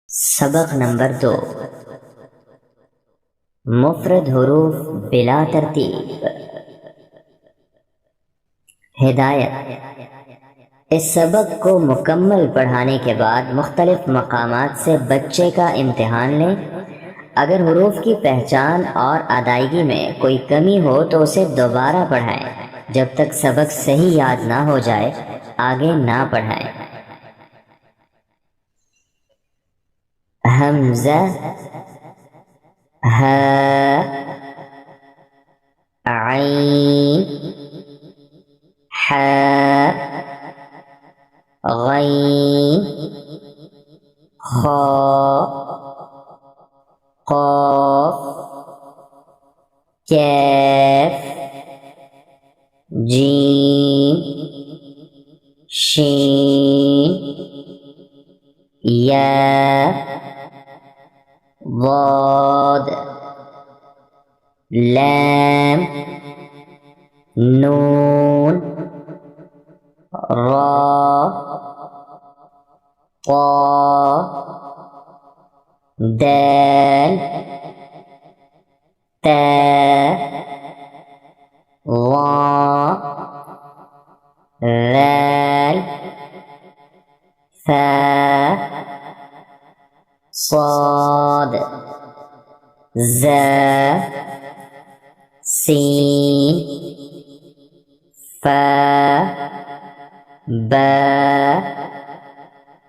सबक नंबर 2। मुफरद हुरूफ बिला तरतीब। हिदायत। इस सबक को मुकम्मल पढ़ाने के बाद मुख्तलिफ मकामात से बच्चे का इम्तिहान लें। अगर हुरूफ की पहचान और अदायगी में कोई कमी हो तो उसे दोबारा पढ़ाएं। जब तक सबक सही याद ना हो जाए आगे ना पढ़ाएं। हमज़ा, हा, आइन, हा, गैन, खा, क़ाफ, कैफ, जीम, शीन, या, वाद, लैम, नून, रा, क़ा, दाल, ता, ज़ा, ज़ाल, फ़ा, साद, ज़ा, सीन, फा, बा,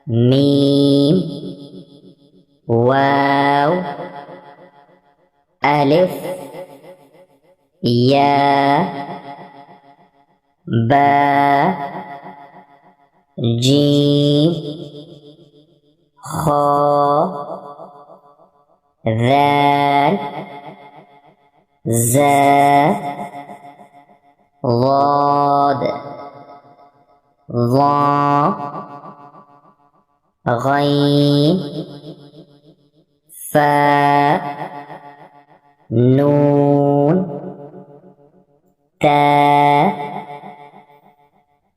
मीम, वाव, अलिफ, या, बा, जीम, खा, ज़ाल, ज़ा, ज़ाद, ज़ा, गैन, फ़ा, नून, ता,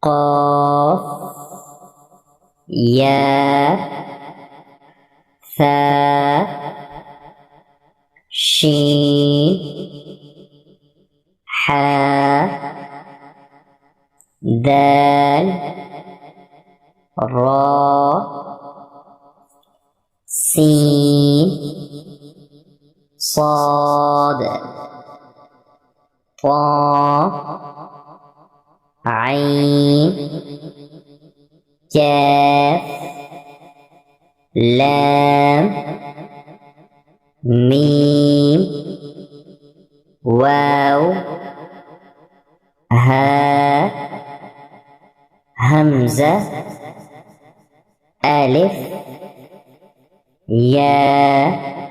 क़ाफ, या, फ़ा, शीन, हा, दाल, रा, सीन, साद, ता, आइन, कैफ, लाम, मीम, वाव, हा, हमज़ा, अलिफ, या।